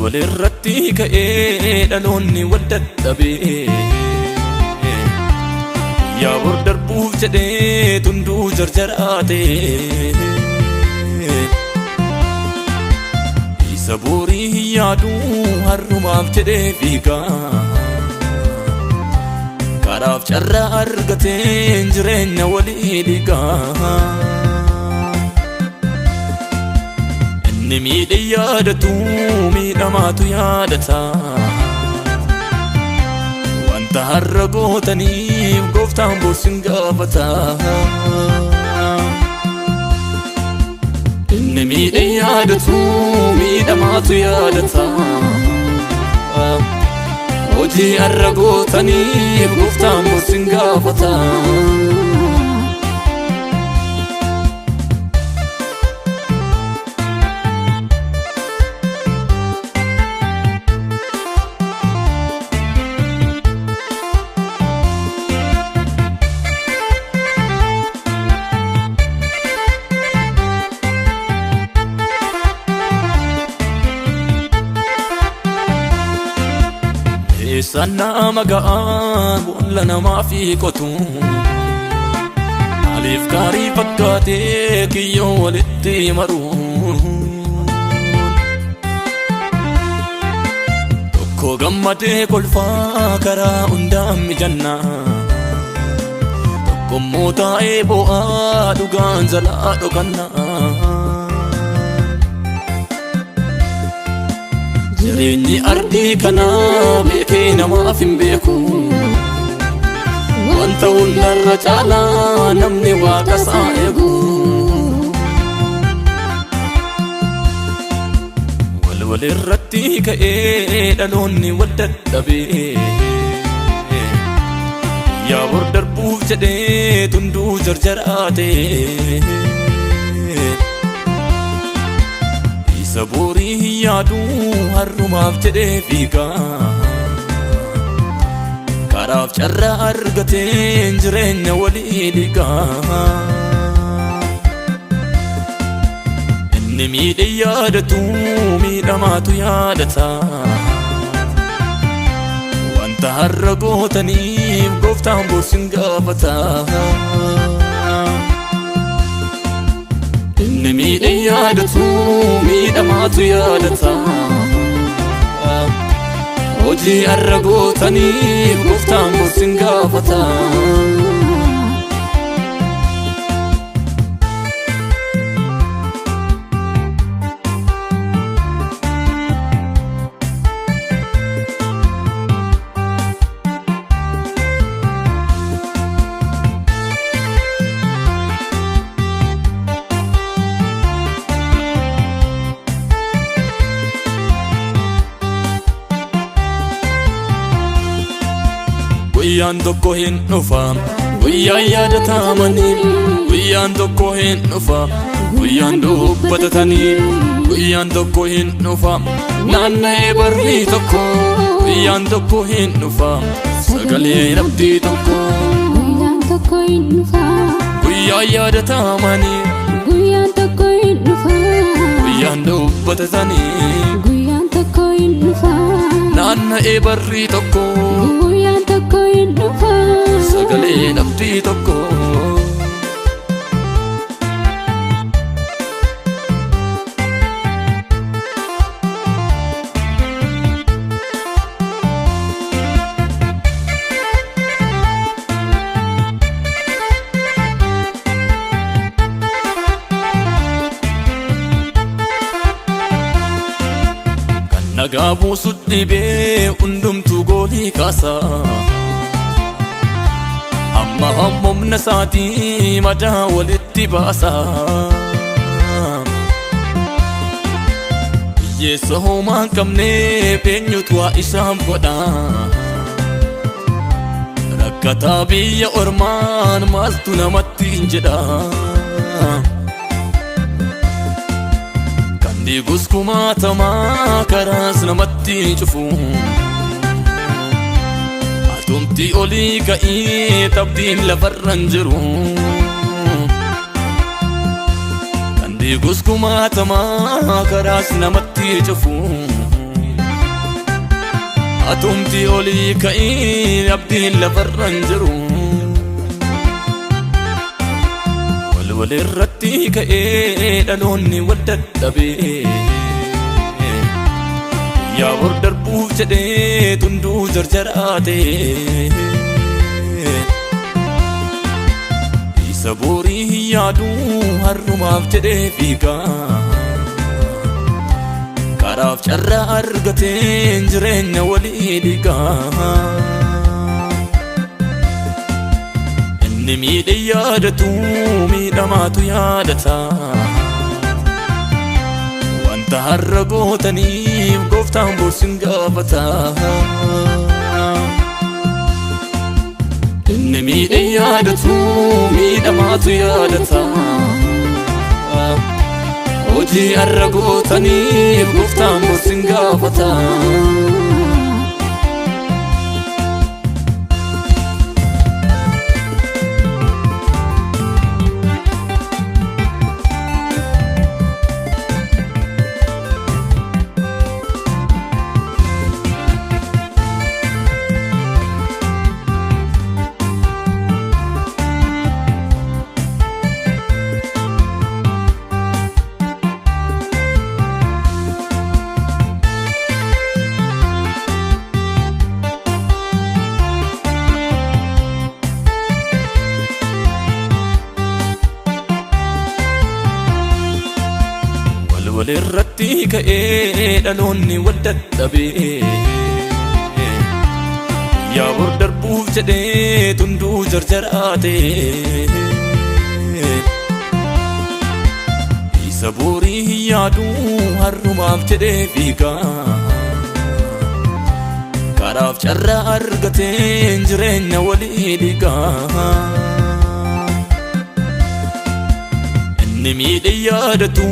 walirratti ka'ee dhaloonni wal dadhabee yaa bor darbuuf jedhee tunduu jarjaraatee isa borii hin yaaduu har'umaaf jedhee fiigaa karaaf carraa argateen jireenya walii dhiigaa inni miidhe yaadatu miidhamaatu yaadata wanta har'a gootaniif gooftaan boorsin gaafata inni miidhe yaadatu miidhamaatu yaadata hojii har'a gootaniif gooftaan boorsin gaafata Sana magaan boolla namaa fi qotu maaliif gaarii fakkaatee kiyyoo walitti maru tokko gammadee kolfaa karaa hundaan mijanna tokkommoo taa'ee boo'aa dhugaan jalaa dhokanna jireenyi ardii kanaa beekee namaaf hin beeku wanta hundarra caalaa namni waaqa isaa eegu walirratti ka'ee dhaloonni wal dadhabee yaa bor darbuuf jedhee tunduu jarjaraatee isa borii hin yaaduu har'umaaf jedhee fiigaa karaaf carraa argateen jireenya walii dhiigaa inni miidhe yaadatu miidhamaatu yaadata wanta har'a gootaniif gooftaan boorsin gaafata inni miidhe yaadatu miidhamaatu yaadata hojii har'a gootaniif gooftaan boorsin gaafata guyyaan tokko hin dhufa guyyaan yaadatamanii guyyaan tokko hin dhufa guyyaan dubbatatanii guyyaan tokko hin dhufa naanna'ee barri tokko guyyaan tokko hin dhufa sagaleen abdii tokko guyyaan tokko hin dhufa guyyaan yaadatamanii guyyaan tokko hin dhufa guyyaan dubbatatanii guyyaan tokko hin dhufa naanna'ee barri tokko guyyaan tokko hin dhufa sagaleen abdii tokko kan nagaa buusu dhibee hundumtuu goolii kaasa amma hammomna isaatii madaa walitti baasa hiyyeessa homaa hin qabneef eenyutu waa isaan godha rakkataa biyya ormaan maaltu namatti hin jedha kan diigus kumaatamaa karaas namatti cufu tumti olii ka'ii tabdiin lafarran jiru kan diigus kumaatamaa karaas namatti cufu atumti olii ka'ii abdiin lafarran jiru wal irratti ka'ee dhaloonni wal dadhabee yaa bor darbuuf jedhee tunduu jarjaraate isa borii hin yaadu harrumaaf jedhee fiigaa karaaf carraa argateen jireenya walii dhiigaa inni miidhe yaadatu miidhamaatu yaadata wanta har'a gootaniif gooftaan borsin gaafata inni miidhe yaadatu miidhamaatu yaadata hojii har'a gootaniif gooftaan borsin gaafata wal irratti ka'ee dhaloonni wal dadhabee yaa bor darbuuf jedhee tunduu jarjaraate isa borii hin yaadu harrumaaf jedhee fiigaa karaaf carraa argateen jireenya walii dhiigaa inni miidhe yaadatu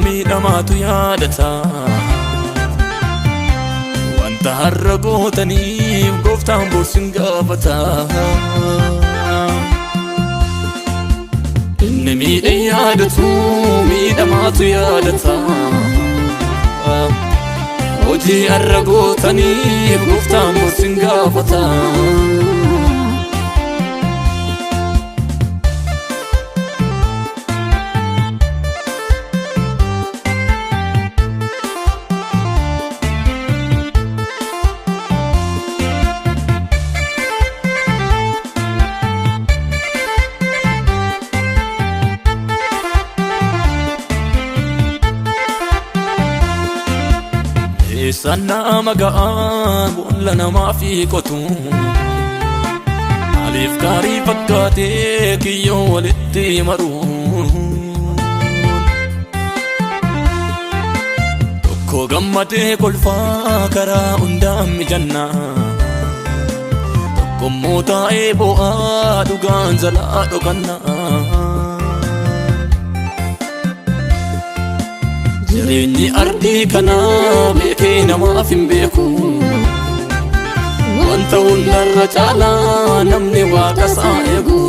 miidhamaatu yaadata wanta har'a gootaniif gooftaan borsin gaafata inni miidhe yaadatu miidhamaatu yaadata hojii har'a gootaniif gooftaan borsin gaafata Sana magaan boolla namaa fi qotu maaliif gaarii fakkaatee kiyyoo walitti maru tokko gammadee kolfaa karaa hundaan mijannaa tokkommoo taa'ee boo'aa dhugaan jalaa dhokannaa jireenyi ardii kanaa beekee namaaf hin beeku wanta hundarra caalaa namni waaqa isaa eegu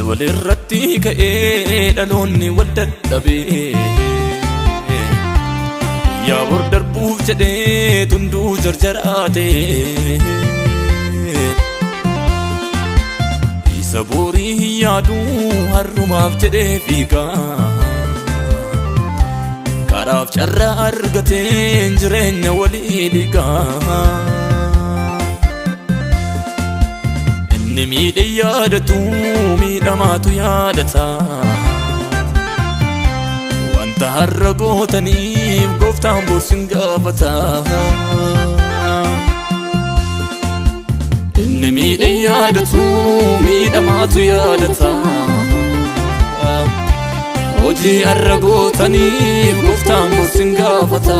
wal irratti ka'ee dhaloonni wal dadhabee yaa bor darbuuf jedhee tunduu jarjaraate isa borii hin yaadu harrumaaf jedhee fiigaa karaaf carraa argateen jireenya walii dhiigaa inni miidhe yaadatu miidhamaatu yaadata wanta har'a gootaniif gooftaan borsin gaafata inni miidhe yaadatu miidhamaatu yaadata hojii har'a gootaniif gooftaan borsin gaafata